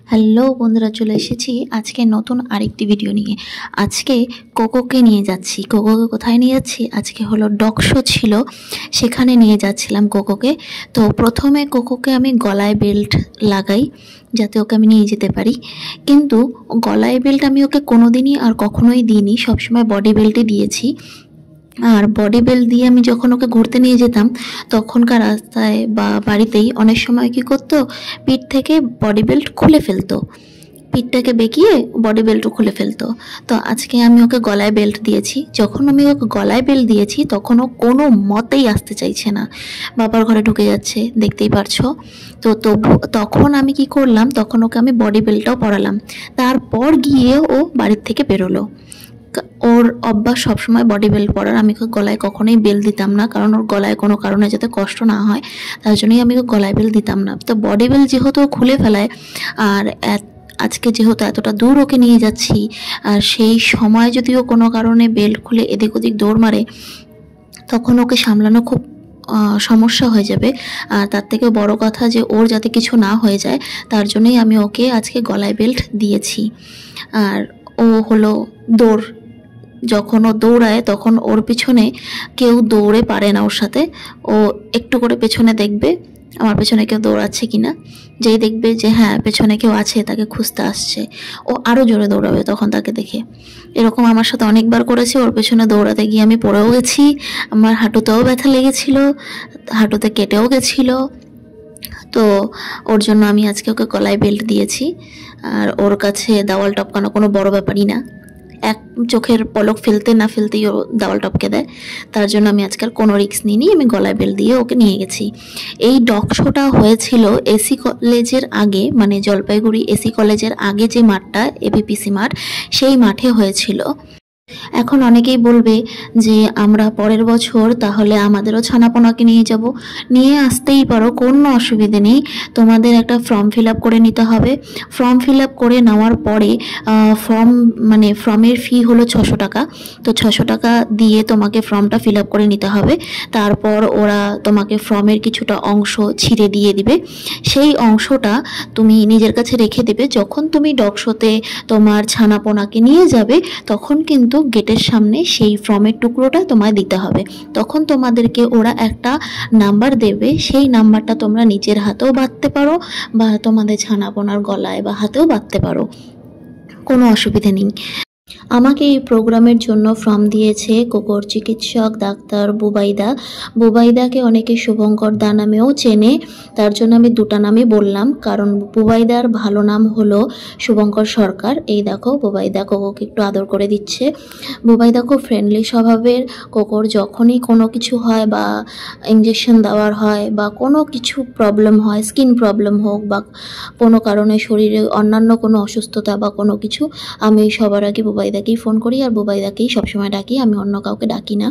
Hello বন্ধুরা, চলে এসেছি আজকে নতুন আরেকটি ভিডিও নিয়ে। আজকে কোকোকে নিয়ে যাচ্ছি। কোকোকে কোথায় নিয়ে যাচ্ছি? আজকে হলো ডগ শো ছিল, সেখানে নিয়ে যাচ্ছিলাম কোকোকে। তো প্রথমে কোকোকে আমি গলায় বেল্ট লাগাই যাতে ওকে আমি নিয়ে যেতে পারি, কিন্তু গলায় বেল্ট আমি ওকে কোনোদিনই আর কখনোই দিইনি, সবসময় বডি বেল্টই দিয়েছি। আর বডি বেল্ট দিয়ে আমি যখন ওকে ঘুরতে নিয়ে যেতাম তখনকার রাস্তায় বা বাড়িতেই অনেক সময় কী করতো, পিঠ থেকে বডি বেল্ট খুলে ফেলতো, পিঠটাকে বেঁকিয়ে বডি বেল্টও খুলে ফেলতো। তো আজকে আমি ওকে গলায় বেল্ট দিয়েছি। যখন আমি ওকে গলায় বেল্ট দিয়েছি তখন ও কোনো মতেই আসতে চাইছে না, বাবার ঘরে ঢুকে যাচ্ছে, দেখতেই পারছো। তখন আমি কি করলাম, তখন ওকে আমি বডি বেল্টটাও পরালাম। তারপর গিয়ে ও বাড়ির থেকে বেরোলো। ওর অভ্যাস সবসময় বডি বেল্ট পরার। আমি ওকে গলায় কখনোই বেল্ট দিতাম না, কারণ ওর গলায় কোনো কারণে যাতে কষ্ট না হয়, তার জন্যই আমি ওকে গলায় বেল্ট দিতাম না। তো বডি বেল্ট যেহেতু খুলে ফেলায়, আর আজকে যেহেতু এতটা দূর ওকে নিয়ে যাচ্ছি, আর সেই সময় যদিও কোনো কারণে বেল্ট খুলে এদিক ওদিক দৌড় মারে, তখন ওকে সামলানো খুব সমস্যা হয়ে যাবে। আর তার থেকে বড় কথা যে ওর যাতে কিছু না হয়ে যায়, তার জন্যই আমি ওকে আজকে গলায় বেল্ট দিয়েছি। আর ও হলো যখন ও দৌড়ায় তখন ওর পিছনে কেউ দৌড়ে পারে না ওর সাথে। ও একটু করে পেছনে দেখবে আমার পেছনে কেউ দৌড়াচ্ছে কিনা, যেই দেখবে যে হ্যাঁ পেছনে কেউ আছে, তাকে খুঁজতে আসছে, ও আরও জোরে দৌড়াবে তখন তাকে দেখে। এরকম আমার সাথে অনেকবার করেছে। ওর পেছনে দৌড়াতে গিয়ে আমি পড়েও গেছি, আমার হাঁটুতেও ব্যথা লেগেছিল, হাঁটুতে কেটেও গেছিলো। তো ওর জন্য আমি আজকে ওকে গলায় বেল্ট দিয়েছি। আর ওর কাছে দেওয়াল টপকানো কোনো বড় ব্যাপারই না, এক চোখের পলক ফেলতে না ফেলতেই ও দেওয়াল টপকে দেয়। তার জন্য আমি আজকাল কোনো রিস্ক নিইনি, আমি গলায় বেল্ট দিয়ে ওকে নিয়ে গেছি। এই ডগ শোটা হয়েছিল এসি কলেজের আগে, মানে জলপাইগুড়ি এসি কলেজের আগে যে মাঠটা, এবিপিসি মাঠ, সেই মাঠে হয়েছিল। এখন অনেকেই বলবে যে আমরা পরের বছর তাহলে আমাদেরও ছানাপোনাকে নিয়ে যাব। নিয়ে আসতেই পারো, কোনো অসুবিধে নেই। তোমাদের একটা ফর্ম ফিল আপ করে নিতে হবে। ফর্ম ফিল আপ করে নেওয়ার পরে ফর্মের ফি হলো 600 টাকা। তো 600 টাকা দিয়ে তোমাকে ফর্মটা ফিল আপ করে নিতে হবে। তারপর ওরা তোমাকে ফর্মের কিছুটা অংশ ছিঁড়ে দিয়ে দিবে। সেই অংশটা তুমি নিজের কাছে রেখে দেবে। যখন তুমি ডগ শোতে তোমার ছানাপোনাকে নিয়ে যাবে, তখন কিন্তু গেটের সামনে সেই ফর্মের টুকরোটা তোমায় দিতে হবে। তখন তোমাদেরকে ওরা একটা নাম্বার দেবে, সেই নাম্বারটা তোমরা নিজের হাতেও বাঁধতে পারো বা তোমাদের ছানাপোনার গলায় বা হাতেও বাঁধতে পারো, কোনো অসুবিধা নেই। আমাকে এই প্রোগ্রামের জন্য ফর্ম দিয়েছে কোকোর চিকিৎসক ডাক্তার বুবাইদাকে অনেকে শুভঙ্কর দা নামেও চেনে, তার জন্য আমি দুটা নামই বললাম, কারণ বুবাইদার ভালো নাম হলো শুভঙ্কর সরকার। এই দেখো বুবাইদা কোকোকে একটু আদর করে দিচ্ছে। বুবাইদা খুব ফ্রেন্ডলি স্বভাবের। কোকোর যখনই কোনো কিছু হয় বা ইঞ্জেকশন দেওয়ার হয় বা কোনো কিছু প্রবলেম হয়, স্কিন প্রবলেম হোক বা কোনো কারণে শরীরে অন্যান্য কোনো অসুস্থতা বা কোনো কিছু, আমি সবার আগে বুবাইদাকেই ফোন করি আর বুবাইদাকেই সবসময় ডাকি, আমি অন্য কাউকে ডাকি না।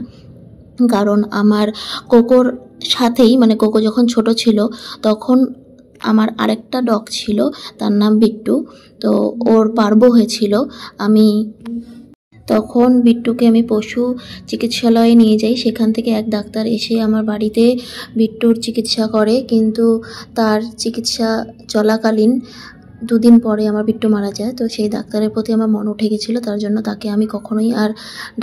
কারণ আমার কোকোর সাথেই, মানে কোকো যখন ছোট ছিল তখন আমার আরেকটা ডগ ছিল, তার নাম বিট্টু। তো ওর পার্বো হয়েছিল, আমি তখন বিট্টুকে আমি পশু চিকিৎসালয়ে নিয়ে যাই। সেখান থেকে এক ডাক্তার এসে আমার বাড়িতে বিট্টুর চিকিৎসা করে, কিন্তু তার চিকিৎসা চলাকালীন 2 দিন পরে আমার বিট্টু মারা যায়। তো সেই ডাক্তারের প্রতি আমার মন উঠে গেছিলো, তার জন্য তাকে আমি কখনোই আর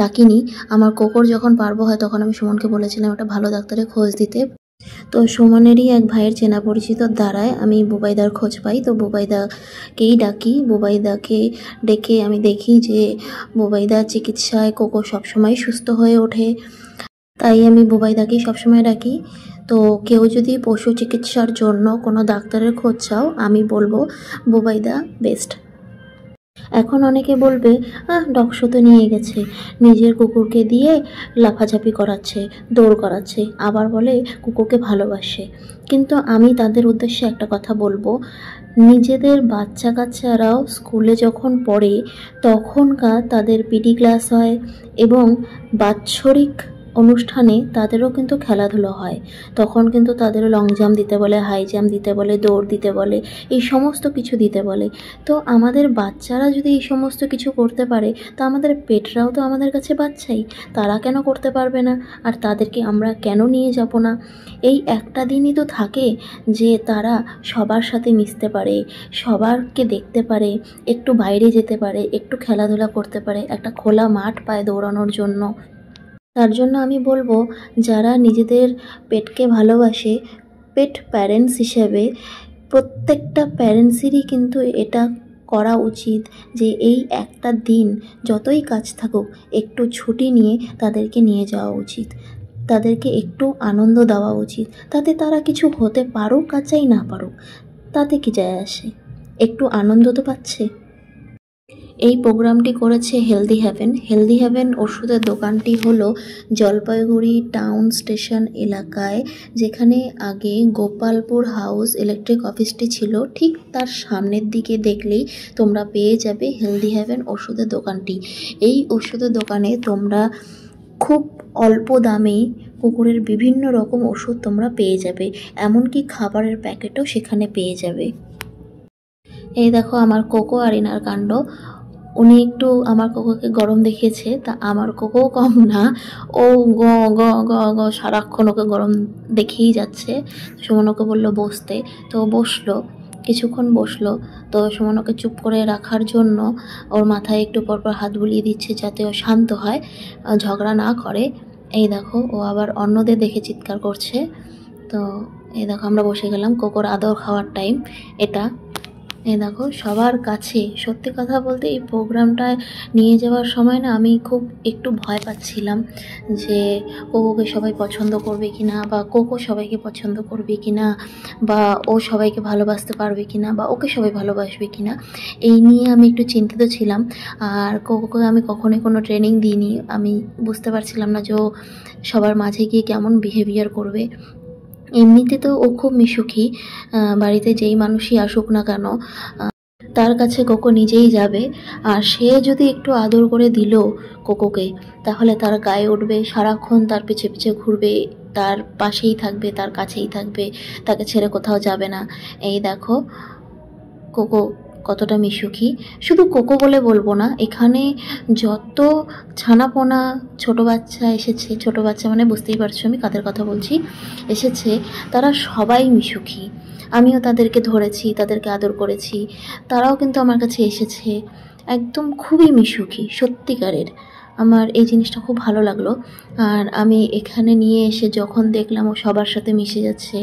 ডাকিনি। আমার কোকোর যখন পার্বো হয় তখন আমি সুমনকে বলেছিলাম একটা ভালো ডাক্তারের খোঁজ দিতে। তো সুমনেরই এক ভাইয়ের চেনা পরিচিত দ্বারায় আমি বুবাইদার খোঁজ পাই। তো বুবাইদাকেই ডাকি। বুবাইদাকে ডেকে আমি দেখি যে বুবাইদার চিকিৎসায় কোকো সবসময় সুস্থ হয়ে ওঠে, তাই আমি বুবাইদাকেই সবসময় ডাকি। তো কেউ যদি পশু চিকিৎসার জন্য কোনো ডাক্তারের খোঁজ চাও, আমি বলবো বুবাইদা বেস্ট। এখন অনেকে বলবে ডগ শোতে নিয়ে গেছে, নিজের কুকুরকে দিয়ে লাফাঝাপি করাচ্ছে, দৌড় করাচ্ছে, আবার বলে কুকুরকে ভালোবাসে। কিন্তু আমি তাদের উদ্দেশ্যে একটা কথা বলবো, নিজেদের বাচ্চা কাচ্চারাও স্কুলে যখন পড়ে তখনকার তাদের পিটি ক্লাস হয় এবং বাৎসরিক অনুষ্ঠানে তাদেরও কিন্তু খেলাধুলো হয়, তখন কিন্তু তাদেরও লং জাম্প দিতে বলে, হাই জাম্প দিতে বলে, দৌড় দিতে বলে, এই সমস্ত কিছু দিতে বলে। তো আমাদের বাচ্চারা যদি এই সমস্ত কিছু করতে পারে, তো আমাদের পেটরাও তো আমাদের কাছে বাচ্চাই, তারা কেন করতে পারবে না? আর তাদেরকে আমরা কেন নিয়ে যাব না? এই একটা দিনই তো থাকে যে তারা সবার সাথে মিশতে পারে, সবারকে দেখতে পারে, একটু বাইরে যেতে পারে, একটু খেলাধুলা করতে পারে, একটা খোলা মাঠ পায় দৌড়ানোর জন্য। তার জন্য আমি বলবো, যারা নিজেদের পেটকে ভালোবাসে, পেট প্যারেন্টস হিসেবে প্রত্যেকটা প্যারেন্টসেরই কিন্তু এটা করা উচিত যে এই একটা দিন যতই কাজ থাকুক একটু ছুটি নিয়ে তাদেরকে নিয়ে যাওয়া উচিত, তাদেরকে একটু আনন্দ দেওয়া উচিত। তাতে তারা কিছু হতে পারুক আর চাই না পারুক, তাতে কি যায় আসে, একটু আনন্দ তো পাচ্ছে। এই প্রোগ্রামটি করেছে হেলদি হ্যাভেন। হেলদি হ্যাভেন ওষুধের দোকানটি হলো জলপাইগুড়ি টাউন স্টেশন এলাকায়, যেখানে আগে গোপালপুর হাউস ইলেকট্রিক অফিসটি ছিল, ঠিক তার সামনের দিকে দেখলেই তোমরা পেয়ে যাবে হেলদি হ্যাভেন ওষুধের দোকানটি। এই ওষুধের দোকানে তোমরা খুব অল্প দামে কুকুরের বিভিন্ন রকম ওষুধ তোমরা পেয়ে যাবে, এমনকি খাবারের প্যাকেটও সেখানে পেয়ে যাবে। এই দেখো আমার কোকো আর ইনার কাণ্ড। উনি একটু আমার কোকোকে গরম দেখিয়েছে, তা আমার কোকোও কম না, ও গ গ গ গ সারাক্ষণ ওকে গরম দেখিয়েই যাচ্ছে। সুমন ওকে বললো বসতে, তো বসলো, কিছুক্ষণ বসলো। তো সুমন ওকে চুপ করে রাখার জন্য ওর মাথায় একটু পরপর হাত বুলিয়ে দিচ্ছে যাতে ও শান্ত হয়, ঝগড়া না করে। এই দেখো ও আবার অন্যদের দেখে চিৎকার করছে। তো এই দেখো আমরা বসে গেলাম, কোকোর আদর খাওয়ার টাইম এটা। এই দেখো সবার কাছে, সত্যি কথা বলতে এই প্রোগ্রামটায় নিয়ে যাওয়ার সময় না আমি খুব একটু ভয় পাচ্ছিলাম যে কোকোকে সবাই পছন্দ করবে কি না, বা কোকো সবাইকে পছন্দ করবে কি না, বা ও সবাইকে ভালোবাসতে পারবে কি না, বা ওকে সবাই ভালোবাসবে কি না, এই নিয়ে আমি একটু চিন্তিত ছিলাম। আর কোকোকে আমি কখনোই কোনো ট্রেনিং দিইনি, আমি বুঝতে পারছিলাম না যে ও সবার মাঝে গিয়ে কেমন বিহেভিয়ার করবে। এমনিতে তো ও খুব মিশুকি, বাড়িতে যেই মানুষই আসুক না কেন তার কাছে কোকো নিজেই যাবে। আর সে যদি একটু আদর করে দিল কোকোকে, তাহলে তার গায়ে উঠবে, সারাক্ষণ তার পিছে পিছে ঘুরবে, তার পাশেই থাকবে, তার কাছেই থাকবে, তাকে ছেড়ে কোথাও যাবে না। এই দেখো কোকো কতটা মিশুকি। শুধু কোকো বলে বলবো না, এখানে যত ছানাপোনা ছোট বাচ্চা এসেছে, ছোট বাচ্চা মানে বুঝতেই পারছো আমি কাদের কথা বলছি, এসেছে, তারা সবাই মিশুকি। আমিও তাদেরকে ধরেছি, তাদেরকে আদর করেছি, তারাও কিন্তু আমার কাছে এসেছে, একদম খুবই মিশুকি সত্যিকারের। আমার এই জিনিসটা খুব ভালো লাগলো। আর আমি এখানে নিয়ে এসে যখন দেখলাম ও সবার সাথে মিশে যাচ্ছে,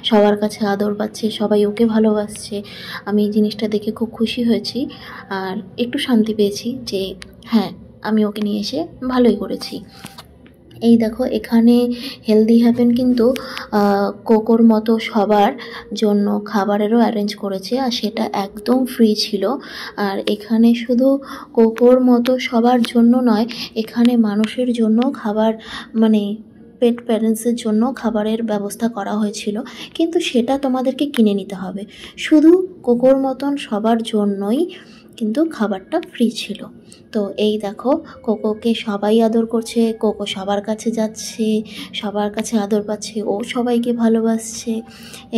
সবার কাছে আদর পাচ্ছে, সবাই ওকে ভালোবাসছে, আমি এই জিনিসটা দেখে খুব খুশি হয়েছি। আর একটু শান্তি পেয়েছি যে হ্যাঁ, আমি ওকে নিয়ে এসে ভালোই করেছি। এই দেখো এখানে হেলদি হ্যাভেন কিন্তু কোকোর মতো সবার জন্য খাবারেরও অ্যারেঞ্জ করেছে, আর সেটা একদম ফ্রি ছিল। আর এখানে শুধু কোকোর মতো সবার জন্য নয়, এখানে মানুষের জন্য খাবার, মানে পেট প্যারেন্টসের জন্য খাবারের ব্যবস্থা করা হয়েছিল, কিন্তু সেটা তোমাদেরকে কিনে নিতে হবে। শুধু কোকোর মতন সবার জন্যই কিন্তু খাবারটা ফ্রি ছিল। তো এই দেখো কোকোকে সবাই আদর করছে, কোকো সবার কাছে যাচ্ছে, সবার কাছে আদর পাচ্ছে, ও সবাইকে ভালোবাসছে।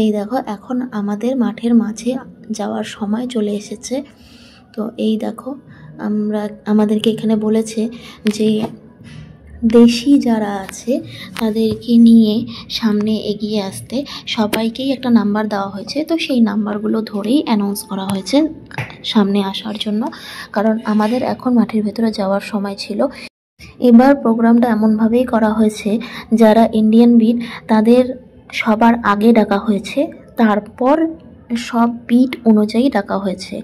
এই দেখো এখন আমাদের মাঠের মাঝে যাওয়ার সময় চলে এসেছে। তো এই দেখো আমাদেরকে এখানে বলেছে যে দেশি যারা আছে তাদেরকে নিয়ে সামনে এগিয়ে আসতে, সবাইকেই একটা নাম্বার দেওয়া হয়েছে। তো সেই নাম্বারগুলো ধরেই অ্যানাউন্স করা হয়েছে সামনে আসার জন্য, কারণ আমাদের এখন মাঠের ভেতরে যাওয়ার সময় ছিল। এবার প্রোগ্রামটা এমনভাবেই করা হয়েছে, যারা ইন্ডিয়ান ব্রিড তাদের সবার আগে ডাকা হয়েছে, তারপর সব ব্রিড অনুযায়ী ডাকা হয়েছে,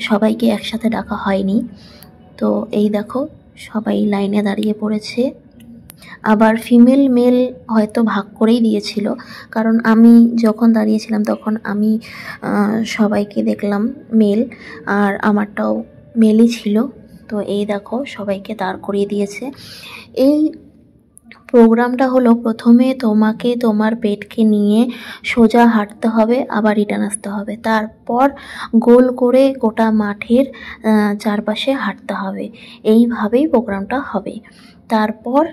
সবাইকে একসাথে ডাকা হয়নি। তো এই দেখো সবাই লাইনে দাঁড়িয়ে পড়েছে। আবার ফিমেল মেল হয়তো ভাগ করেই দিয়েছিল, কারণ আমি যখন দাঁড়িয়েছিলাম তখন আমি সবাইকে দেখলাম মেল, আর আমারটাও মেলই ছিল। তো এই দেখো সবাইকে দাঁড় করিয়ে দিয়েছে। এই প্রোগ্রামটা হলো প্রথমে তোমাকে তোমার পেটকে নিয়ে সোজা হাঁটতে হবে, আবার রিটার্ন আসতে হবে, তারপর গোল করে গোটা মাঠের চারপাশে হাঁটতে হবে। এইভাবেই প্রোগ্রামটা হবে। তারপর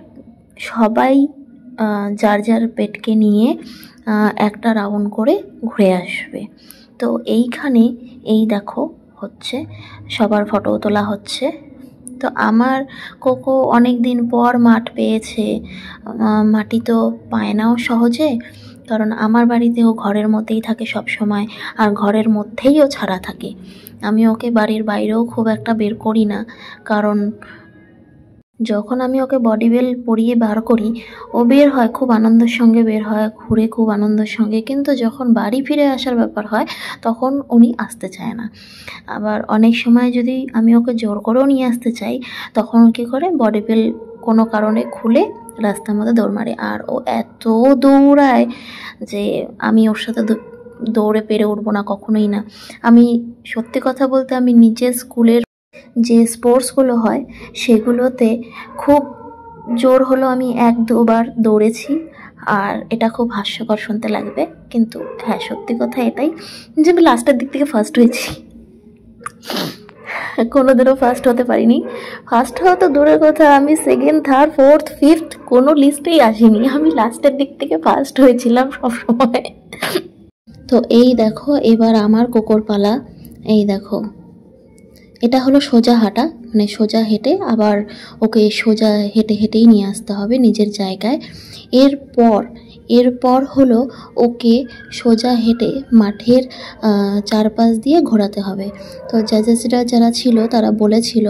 সবাই যার যার পেটকে নিয়ে একটা রাউন্ড করে ঘুরে আসবে। তো এইখানে এই দেখো হচ্ছে, সবার ফটো তোলা হচ্ছে। তো আমার কোকো অনেক দিন পর মাঠ পেয়েছে। মাটি তো পায় নাও সহজে, কারণ আমার বাড়িতেও ঘরের মধ্যেই থাকে সব সময়, আর ঘরের মধ্যেইও ছাড়া থাকে। আমি ওকে বাড়ির বাইরেও খুব একটা বের করি না, কারণ যখন আমি ওকে বডি বেল পরিয়ে বার করি ও বের হয়, খুব আনন্দের সঙ্গে বের হয়, ঘুরে খুব আনন্দের সঙ্গে। কিন্তু যখন বাড়ি ফিরে আসার ব্যাপার হয় তখন উনি আসতে চায় না। আবার অনেক সময় যদি আমি ওকে জোর করেও নিয়ে আসতে চাই তখন কী করে, বডি বেল কোনো কারণে খুলে রাস্তার মধ্যে দৌড় মারে। আর ও এত দৌড়ায় যে আমি ওর সাথে দৌড়ে পেরে উঠবো না, কখনোই না। আমি সত্যি কথা বলতে আমি নিজের স্কুলের যে স্পোর্টসগুলো হয় সেগুলোতে খুব জোর হলো আমি 1-2 বার দৌড়েছি, আর এটা খুব হাস্যকর শুনতে লাগবে, কিন্তু হ্যাঁ সত্যি কথা এটাই যে আমি লাস্টের দিক থেকে ফার্স্ট হয়েছি। কোনোদিনও ফার্স্ট হতে পারিনি। ফার্স্ট হওয়া তো দূরের কথা, আমি সেকেন্ড, থার্ড, ফোর্থ, ফিফথ কোনো লিস্টেই আসিনি, আমি লাস্টের দিক থেকে ফার্স্ট হয়েছিলাম সবসময়। তো এই দেখো এবার আমার কোকোর পালা। এই দেখো এটা হলো সোজা হাঁটা, মানে সোজা হেঁটে আবার ওকে সোজা হেঁটে হেঁটেই নিয়ে আসতে হবে নিজের জায়গায়। এরপর হলো ওকে সোজা হেঁটে মাঠের চারপাশ দিয়ে ঘোরাতে হবে। তো জাজেসরা যারা ছিল তারা বলেছিল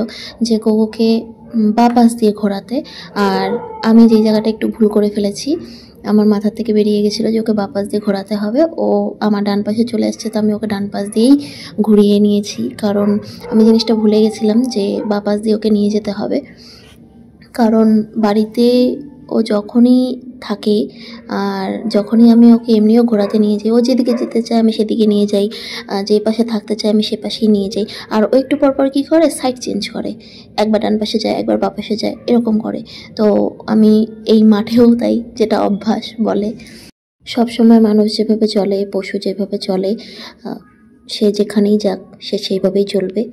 যে কোকোকে বাঁ পাশ দিয়ে ঘোরাতে, আর আমি যেই জায়গাটা একটু ভুল করে ফেলেছি, আমার মাথা থেকে বেরিয়ে গেছিলো যে ওকে বাঁ পাশ দিয়ে ঘোরাতে হবে। ও আমার ডান পাশে চলে আসছে, তো আমি ওকে ডান পাশ দিয়েই ঘুরিয়ে নিয়েছি, কারণ আমি জিনিসটা ভুলে গেছিলাম যে বাঁ পাশ দিয়ে ওকে নিয়ে যেতে হবে। কারণ বাড়িতে ও যখনই থাকে আর যখনই আমি ওকে এমনিও ঘোরাতে নিয়ে যাই, ও যেদিকে যেতে চায় আমি সেদিকে নিয়ে যাই, যে পাশে থাকতে চায় আমি সে পাশেই নিয়ে যাই। আর ও একটু পরপর কী করে, সাইড চেঞ্জ করে, একবার ডান পাশে যায় একবার বাঁ পাশে যায়, এরকম করে। তো আমি এই মাঠেও তাই, যেটা অভ্যাস বলে। সব সময় মানুষ যেভাবে চলে, পশু যেভাবে চলে, সে যেখানেই যাক সে সেইভাবেই চলবে।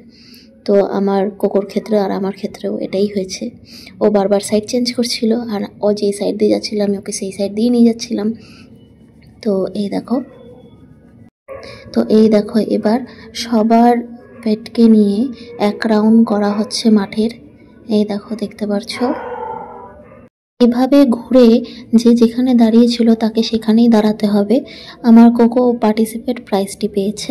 তো আমার কোকোর ক্ষেত্রে আর আমার ক্ষেত্রেও এটাই হয়েছে। ও বারবার সাইড চেঞ্জ করছিল, আর ও যেই সাইড দিয়ে যাচ্ছিল আমি ওকে সেই সাইড দিয়ে নিয়ে যাচ্ছিলাম। তো এই দেখো এবার সবার পেটকে নিয়ে এক রাউন্ড করা হচ্ছে মাঠের। এই দেখো দেখতে পাচ্ছ, এভাবে ঘুরে যে যেখানে দাঁড়িয়েছিল তাকে সেখানেই দাঁড়াতে হবে। আমার কোকো পার্টিসিপেট প্রাইজটি পেয়েছে।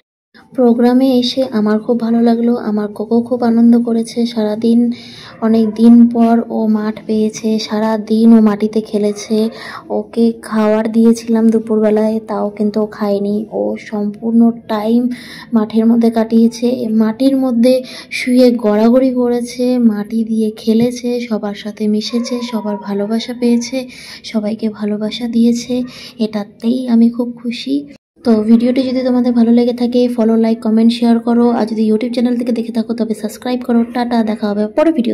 প্রোগ্রামে এসে আমার খুব ভালো লাগলো, আমার কোকো খুব আনন্দ করেছে। সারাদিন, অনেক দিন পর ও মাঠ পেয়েছে, সারা দিন ও মাটিতে খেলেছে। ওকে খাবার দিয়েছিলাম দুপুরবেলায়, তাও কিন্তু ও খায়নি। ও সম্পূর্ণ টাইম মাঠের মধ্যে কাটিয়েছে, মাটির মধ্যে শুয়ে গড়াগড়ি করেছে, মাটি দিয়ে খেলেছে, সবার সাথে মিশেছে, সবার ভালোবাসা পেয়েছে, সবাইকে ভালোবাসা দিয়েছে। এটাতেই আমি খুব খুশি। তো ভিডিওটি যদি তোমাদের ভালো লেগে থাকে ফলো, লাইক, কমেন্ট, শেয়ার করো। আর যদি ইউটিউব চ্যানেল থেকে দেখে থাকো তবে সাবস্ক্রাইব করো। টাটা, দেখা হবে পরের ভিডিও।